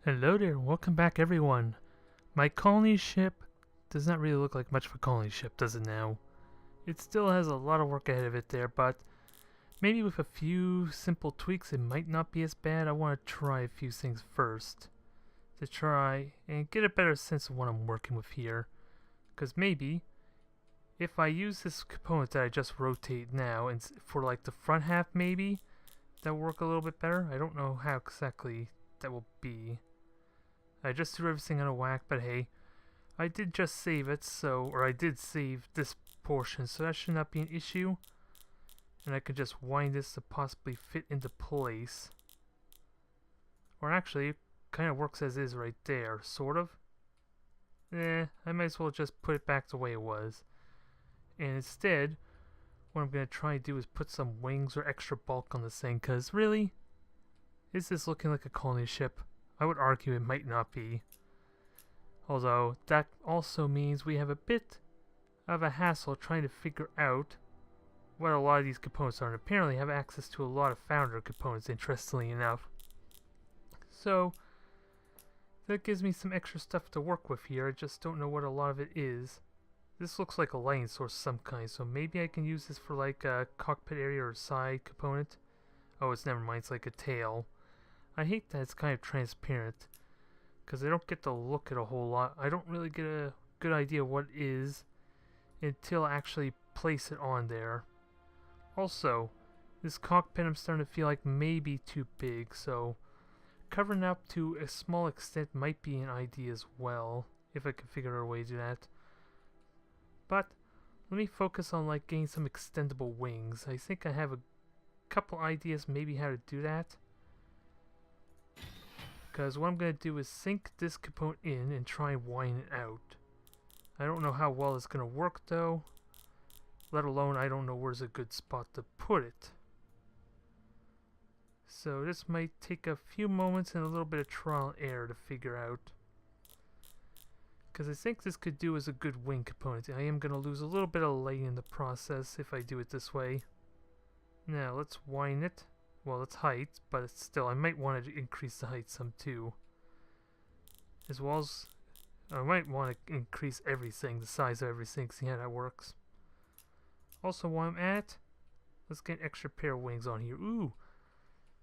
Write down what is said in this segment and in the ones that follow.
Hello there, welcome back everyone. My colony ship does not really look like much of a colony ship, does it now? It still has a lot of work ahead of it there, but maybe with a few simple tweaks it might not be as bad. I want to try a few things first to try and get a better sense of what I'm working with here. Because maybe if I use this component that I just rotate now and for like the front half maybe, that will work a little bit better. I don't know how exactly that will be. I just threw everything out of whack, but hey, I did just save it, or I did save this portion, so that should not be an issue. And I could just wind this to possibly fit into place. Or actually, it kind of works as is right there, sort of. I might as well just put it back the way it was. And instead, what I'm going to try and do is put some wings or extra bulk on this thing, because really, is this looking like a colony ship? I would argue it might not be. Although, that also means we have a bit of a hassle trying to figure out what a lot of these components are, and apparently have access to a lot of founder components, interestingly enough. So, that gives me some extra stuff to work with here. I just don't know what a lot of it is. This looks like a lighting source of some kind, so maybe I can use this for like a cockpit area or side component. Oh, it's never mind, it's like a tail. I hate that it's kind of transparent, because I don't get to look at a whole lot. I don't really get a good idea what it is until I actually place it on there. Also, this cockpit I'm starting to feel like may be too big, so covering up to a small extent might be an idea as well, if I can figure out a way to do that. But let me focus on like getting some extendable wings. I think I have a couple ideas maybe how to do that. Because what I'm going to do is sink this component in and try and wind it out. I don't know how well it's going to work though. Let alone I don't know where's a good spot to put it. So this might take a few moments and a little bit of trial and error to figure out. Because I think this could do as a good wing component. I am going to lose a little bit of light in the process if I do it this way. Now let's wind it. Well, it's height, but it's still, I might want to increase the height some too. As well as, I might want to increase everything, the size of everything, see how that works. Also, while I'm at, let's get an extra pair of wings on here. Ooh,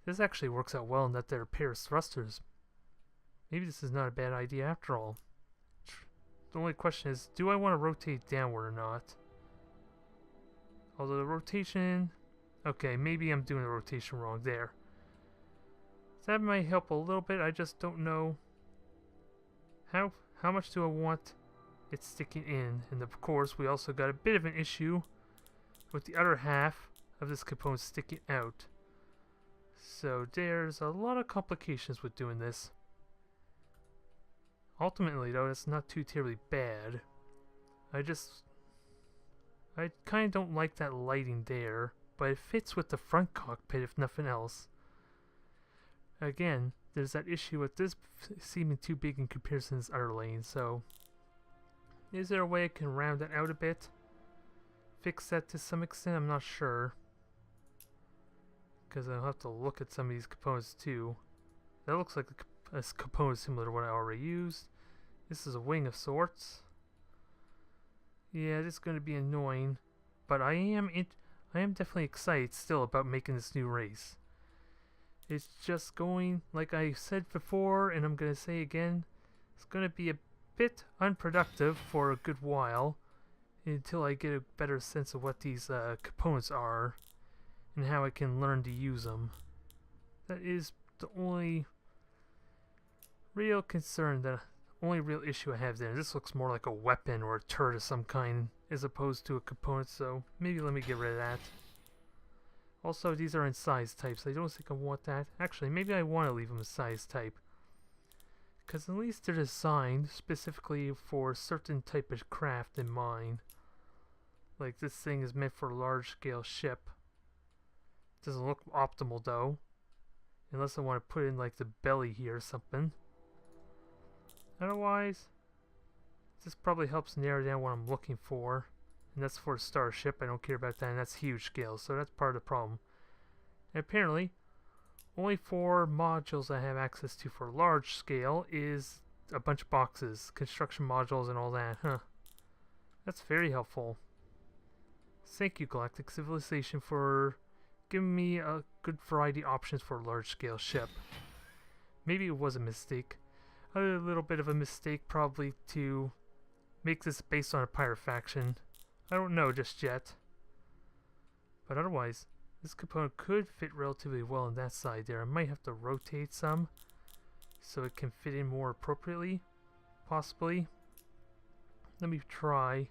this actually works out well in that they're a pair of thrusters. Maybe this is not a bad idea after all. The only question is, do I want to rotate downward or not? Although the rotation... Okay, maybe I'm doing the rotation wrong there. That might help a little bit, I just don't know how much do I want it sticking in. And of course, we also got a bit of an issue with the other half of this component sticking out. So there's a lot of complications with doing this. Ultimately though, it's not too terribly bad. I kind of don't like that lighting there. But it fits with the front cockpit if nothing else. Again, there's that issue with this seeming too big in comparison to this other lane, so... Is there a way I can round that out a bit? Fix that to some extent? I'm not sure. Because I'll have to look at some of these components too. That looks like a component similar to what I already used. This is a wing of sorts. Yeah, this is going to be annoying. But I am definitely excited still about making this new race. It's just going, like I said before, and I'm going to say again, it's going to be a bit unproductive for a good while until I get a better sense of what these components are and how I can learn to use them. That is the only real concern, the only real issue I have there. This looks more like a weapon or a turret of some kind as opposed to a component, so maybe let me get rid of that. Also, these are in size types. I don't think I want that. Actually, maybe I want to leave them a size type. Because at least they're designed specifically for a certain type of craft in mind. Like this thing is meant for a large scale ship. Doesn't look optimal though. Unless I want to put in like the belly here or something. Otherwise, this probably helps narrow down what I'm looking for. And that's for a starship. I don't care about that, and that's huge scale, so that's part of the problem. And apparently, only 4 modules I have access to for large scale is a bunch of boxes, construction modules and all that. Huh. That's very helpful. Thank you, Galactic Civilization, for giving me a good variety of options for a large scale ship. Maybe it was a mistake. A little bit of a mistake probably to make this based on a pirate faction. I don't know just yet. But otherwise, this component could fit relatively well on that side there. I might have to rotate some so it can fit in more appropriately, possibly. Let me try.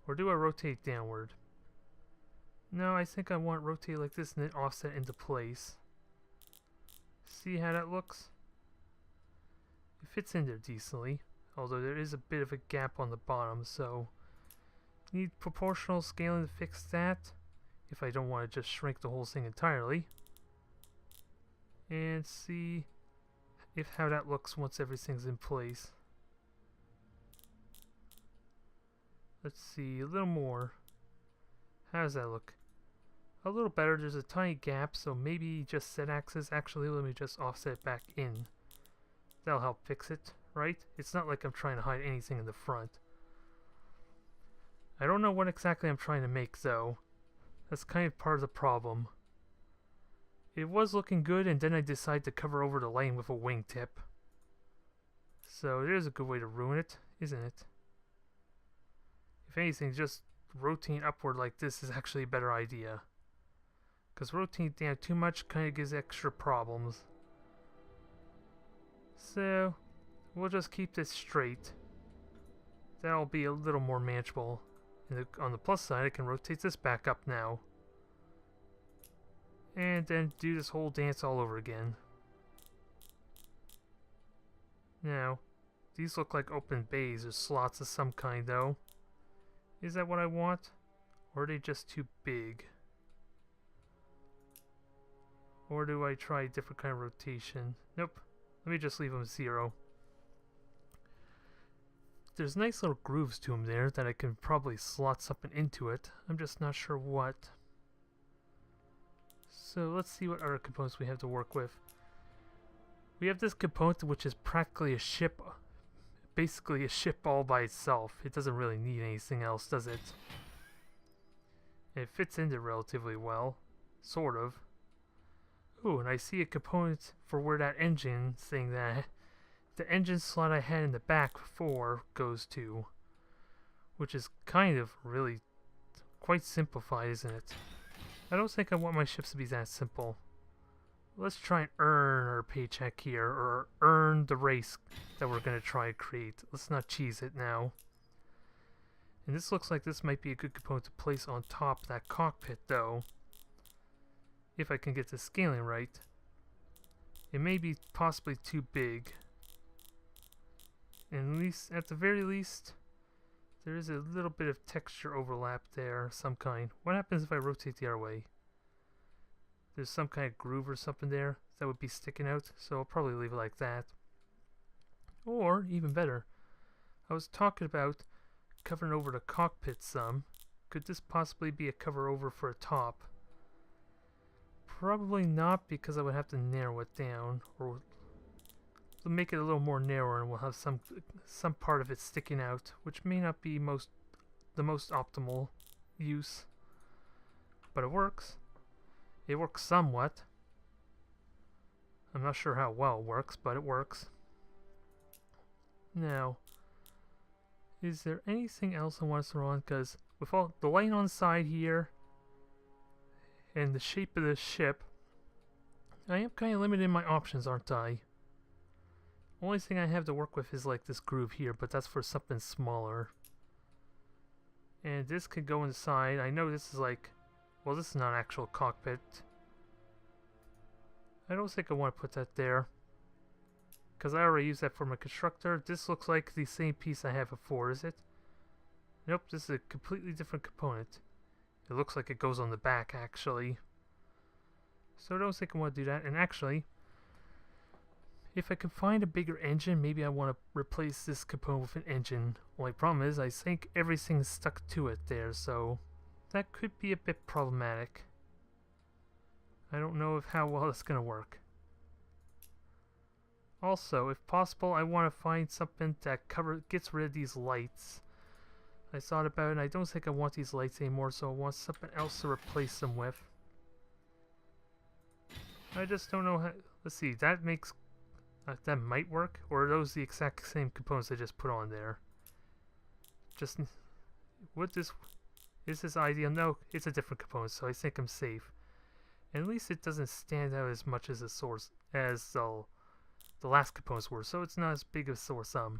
Or do I rotate downward? No, I think I want to rotate like this and then offset into place. See how that looks? It fits in there decently, although there is a bit of a gap on the bottom, so need proportional scaling to fix that if I don't want to just shrink the whole thing entirely. And see if how that looks once everything's in place. Let's see, a little more. How does that look? A little better. There's a tiny gap, so maybe just set axis. Actually, let me just offset it back in. That'll help fix it, right? It's not like I'm trying to hide anything in the front. I don't know what exactly I'm trying to make, though. That's kind of part of the problem. It was looking good, and then I decided to cover over the lane with a wingtip. So there's a good way to ruin it, isn't it? If anything, just rotating upward like this is actually a better idea. Because rotating down too much kind of gives extra problems. So, we'll just keep this straight. That'll be a little more manageable. And on the plus side, I can rotate this back up now. And then do this whole dance all over again. Now, these look like open bays or slots of some kind, though. Is that what I want? Or are they just too big? Or do I try a different kind of rotation? Nope. Let me just leave them 0. There's nice little grooves to them there that I can probably slot something into it. I'm just not sure what. So let's see what other components we have to work with. We have this component which is practically a ship. Basically a ship all by itself. It doesn't really need anything else, does it? And it fits into relatively well. Sort of. Ooh, and I see a component for where that engine thing that the engine slot I had in the back before goes to. Which is kind of really quite simplified, isn't it? I don't think I want my ships to be that simple. Let's try and earn our paycheck here, or earn the race that we're going to try and create. Let's not cheese it now. And this looks like this might be a good component to place on top of that cockpit, though. If I can get the scaling right. It may be possibly too big. And at the very least, there is a little bit of texture overlap there of some kind. What happens if I rotate the other way? There's some kind of groove or something there that would be sticking out, so I'll probably leave it like that. Or, even better, I was talking about covering over the cockpit some. Could this possibly be a cover over for a top? Probably not, because I would have to narrow it down, or make it a little more narrow, and we'll have some part of it sticking out, which may not be the most optimal use. But it works. It works somewhat. I'm not sure how well it works, but it works. Now, is there anything else I want to throw on? Because with all the light on the side here, and the shape of the ship, I am kind of limited in my options, aren't I? Only thing I have to work with is like this groove here, but that's for something smaller. And this could go inside. I know this is like, well, this is not an actual cockpit. I don't think I want to put that there, because I already used that for my constructor. This looks like the same piece I had before, is it? Nope, this is a completely different component. It looks like it goes on the back, actually. So I don't think I want to do that. And actually, if I can find a bigger engine, maybe I want to replace this component with an engine. Only problem is, I think everything's stuck to it there, so that could be a bit problematic. I don't know how well it's gonna work. Also, if possible, I want to find something that gets rid of these lights. I thought about it, and I don't think I want these lights anymore, so I want something else to replace them with. I just don't know how... Let's see, that makes... that might work, or are those the exact same components I just put on there? Just... What this... Is this ideal? No, it's a different component, so I think I'm safe. And at least it doesn't stand out as much as the source... as the last components were, so it's not as big of a sore sum.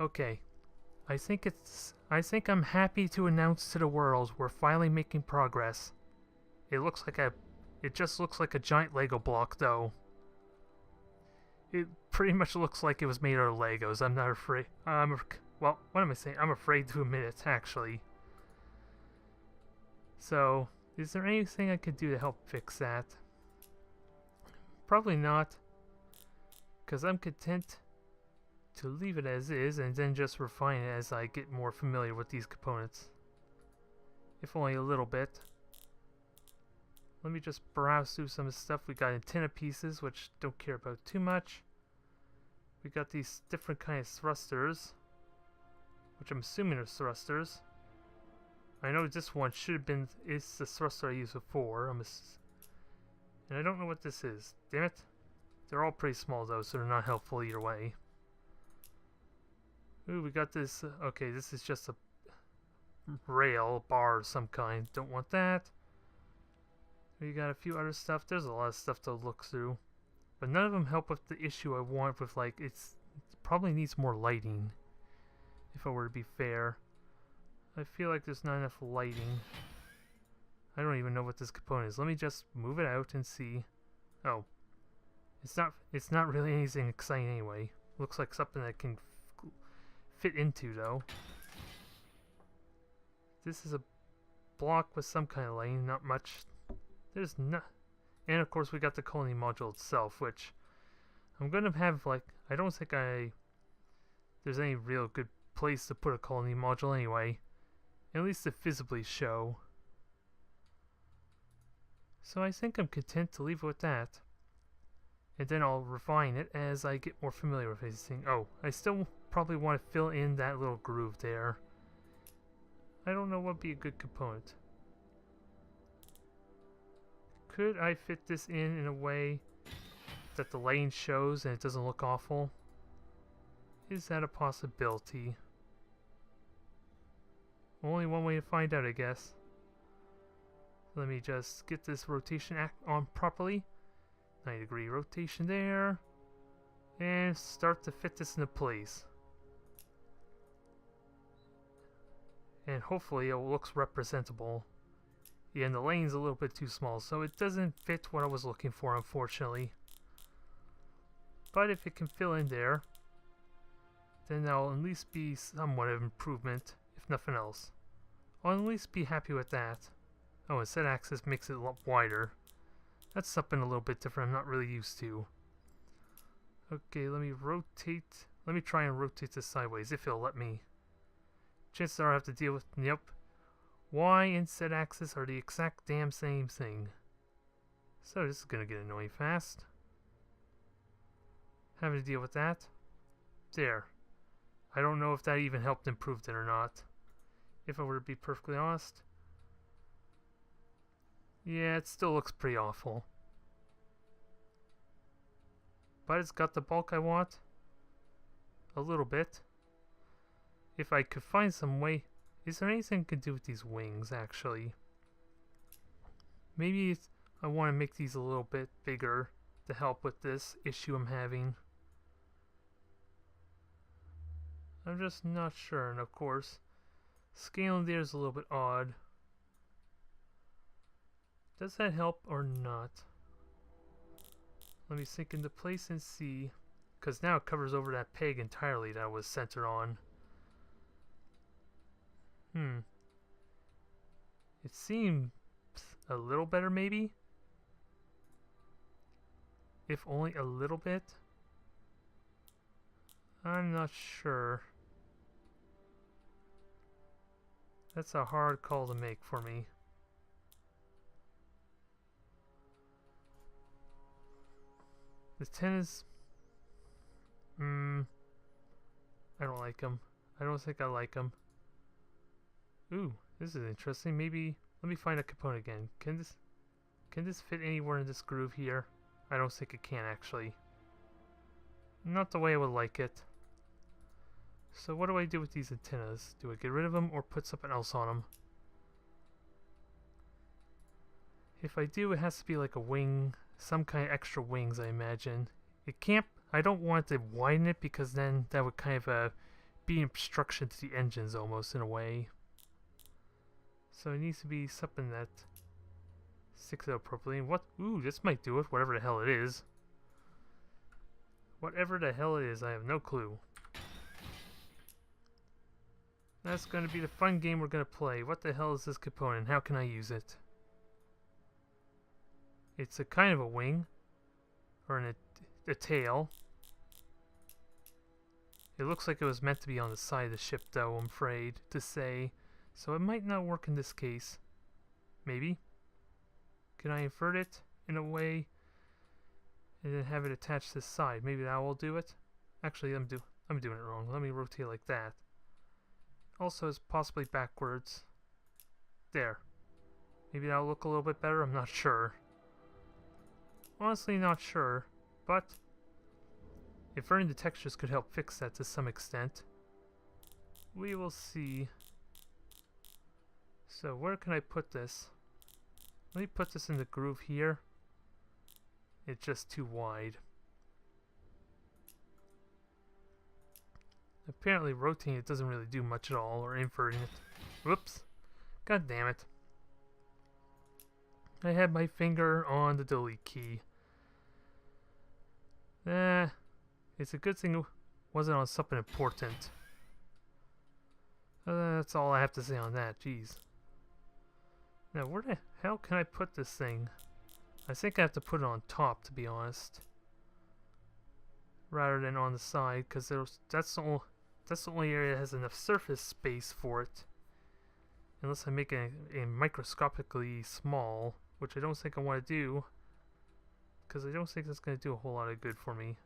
Okay. I think I'm happy to announce to the world we're finally making progress. It just looks like a giant Lego block, though. It pretty much looks like it was made out of Legos. I'm not afraid. Well, what am I saying? I'm afraid to admit it, actually. So, is there anything I could do to help fix that? Probably not. Because I'm content to leave it as is and then just refine it as I get more familiar with these components. If only a little bit. Let me just browse through some of the stuff. We got antenna pieces, which don't care about too much. We got these different kind of thrusters, which I'm assuming are thrusters. I know this one should have been, is the thruster I used before. And I don't know what this is. Damn it. They're all pretty small though, so they're not helpful either way. Ooh, we got this. Okay, this is just a rail, bar of some kind. Don't want that. We got a few other stuff. There's a lot of stuff to look through. But none of them help with the issue I want with, like, it probably needs more lighting. If I were to be fair. I feel like there's not enough lighting. I don't even know what this component is. Let me just move it out and see. Oh. It's not really anything exciting anyway. Looks like something that can fit into, though. This is a block with some kind of lighting, not much. There's not... And of course we got the colony module itself, which I'm gonna have, like... I don't think there's any real good place to put a colony module anyway. At least to visibly show. So I think I'm content to leave it with that. And then I'll refine it as I get more familiar with everything. Oh, I still probably want to fill in that little groove there. I don't know what would be a good component. Could I fit this in a way that the lighting shows and it doesn't look awful? Is that a possibility? Only one way to find out, I guess. Let me just get this rotation on properly. 90-degree rotation there. And start to fit this into place. And hopefully it looks representable. Yeah, and the lane's a little bit too small, so it doesn't fit what I was looking for, unfortunately. But if it can fill in there, then that'll at least be somewhat of improvement, if nothing else. I'll at least be happy with that. Oh, and set axis makes it a lot wider. That's something a little bit different I'm not really used to. Okay, let me rotate. Let me try and rotate this sideways, if it'll let me. Chances are I have to deal with... Yep. Y and Z axis are the exact damn same thing. So this is gonna get annoying fast. Having to deal with that. There. I don't know if that even helped improve it or not. If I were to be perfectly honest. Yeah, it still looks pretty awful. But it's got the bulk I want. A little bit. If I could find some way... Is there anything I could do with these wings, actually? Maybe I want to make these a little bit bigger to help with this issue I'm having. I'm just not sure, and of course, scaling there is a little bit odd. Does that help or not? Let me sink into place and see. Because now it covers over that peg entirely that I was centered on. It seems a little better, maybe? If only a little bit? I'm not sure. That's a hard call to make for me. The tennis... I don't like them. I don't think I like them. Ooh, this is interesting. Maybe... Let me find a component again. Can this fit anywhere in this groove here? I don't think it can, actually. Not the way I would like it. So what do I do with these antennas? Do I get rid of them or put something else on them? If I do, it has to be like a wing, some kind of extra wings, I imagine. It can't... I don't want to widen it because then that would kind of be an obstruction to the engines almost, in a way. So it needs to be something that sticks out properly. And what? Ooh, this might do it, whatever the hell it is. Whatever the hell it is, I have no clue. That's going to be the fun game we're going to play. What the hell is this component? How can I use it? It's a kind of a wing. Or a tail. It looks like it was meant to be on the side of the ship, though, I'm afraid to say. So it might not work in this case. Maybe. Can I invert it in a way and then have it attached to the side? Maybe that will do it. Actually, I'm doing it wrong. Let me rotate like that. Also, it's possibly backwards. There. Maybe that'll look a little bit better. I'm not sure. Honestly, not sure. But inverting the textures could help fix that to some extent. We will see. So where can I put this? Let me put this in the groove here. It's just too wide. Apparently rotating it doesn't really do much at all, or inverting it. Whoops. God damn it. I had my finger on the delete key. It's a good thing it wasn't on something important. That's all I have to say on that, jeez. Now, where the hell can I put this thing? I think I have to put it on top, to be honest. Rather than on the side, because that's the only area that has enough surface space for it. Unless I make it microscopically small, which I don't think I want to do. Because I don't think that's going to do a whole lot of good for me.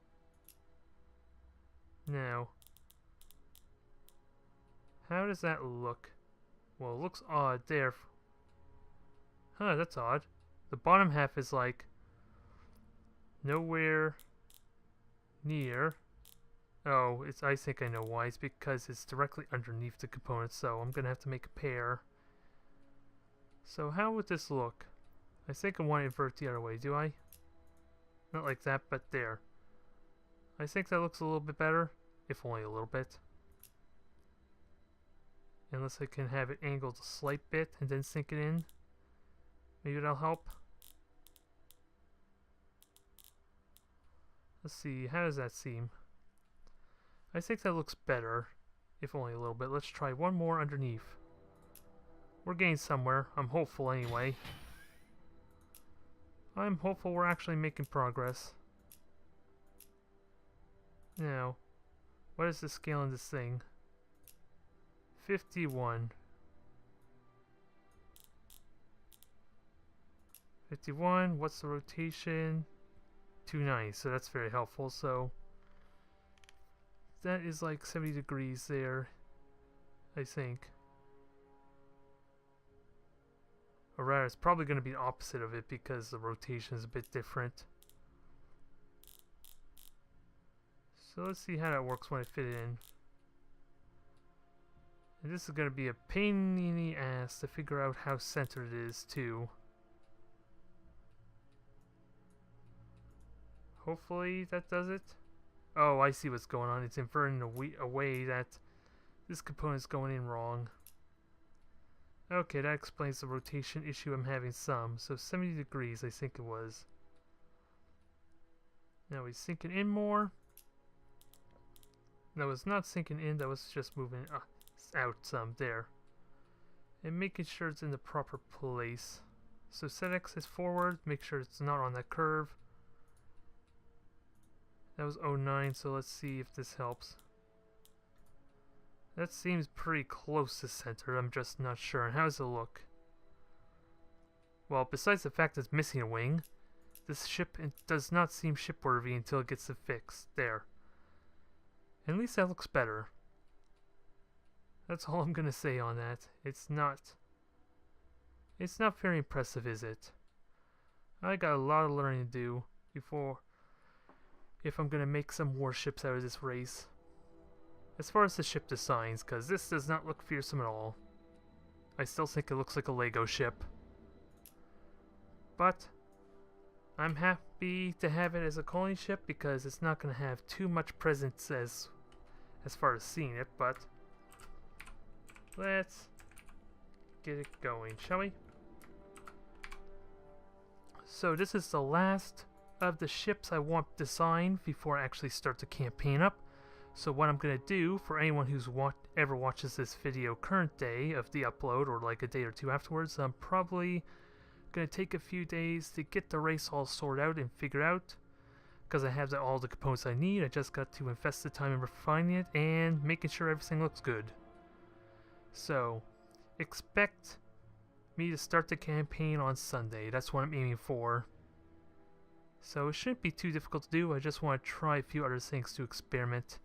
Now, how does that look? Well, it looks odd there. Huh, that's odd. The bottom half is like nowhere near. Oh, I think I know why. It's because it's directly underneath the component, so I'm gonna have to make a pair. So how would this look? I think I want to invert the other way, do I? Not like that, but there. I think that looks a little bit better, if only a little bit. Unless I can have it angled a slight bit and then sink it in. Maybe that'll help. Let's see, how does that seem? I think that looks better, if only a little bit. Let's try one more underneath. We're getting somewhere. I'm hopeful anyway. I'm hopeful we're actually making progress. Now, what is the scale in this thing? 51. 51, what's the rotation? 290, so that's very helpful. So that is like 70 degrees there, I think. Or rather, it's probably going to be the opposite of it because the rotation is a bit different. So let's see how that works when I fit it in. And this is going to be a pain in the ass to figure out how centered it is too. Hopefully that does it. Oh, I see what's going on. It's inverting a way that this component is going in wrong. Okay, that explains the rotation issue I'm having some. So 70 degrees, I think it was. Now we sink it in more. That was not sinking in, that was just moving out some. There. And making sure it's in the proper place. So set axis forward, make sure it's not on that curve. That was 09, so let's see if this helps. That seems pretty close to center, I'm just not sure. And how does it look? Well, besides the fact that it's missing a wing, This ship does not seem shipworthy until it gets it fixed. There. At least that looks better. That's all I'm gonna say on that. It's not very impressive, is it? I got a lot of learning to do before if I'm gonna make some warships out of this race. As far as the ship designs, because this does not look fearsome at all. I still think it looks like a Lego ship. But I'm happy to have it as a colony ship because it's not going to have too much presence as far as seeing it, but let's get it going, shall we? So this is the last of the ships I want designed before I actually start the campaign up. So what I'm going to do, for anyone who's ever watches this video current day of the upload, or like a day or two afterwards, I'm probably going to take a few days to get the race all sorted out and figure out, because I have all the components I need. I just got to invest the time in refining it and making sure everything looks good. So expect me to start the campaign on Sunday. That's what I'm aiming for. So it shouldn't be too difficult to do. I just want to try a few other things to experiment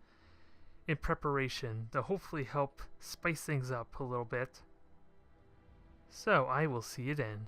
in preparation to hopefully help spice things up a little bit. So I will see you then.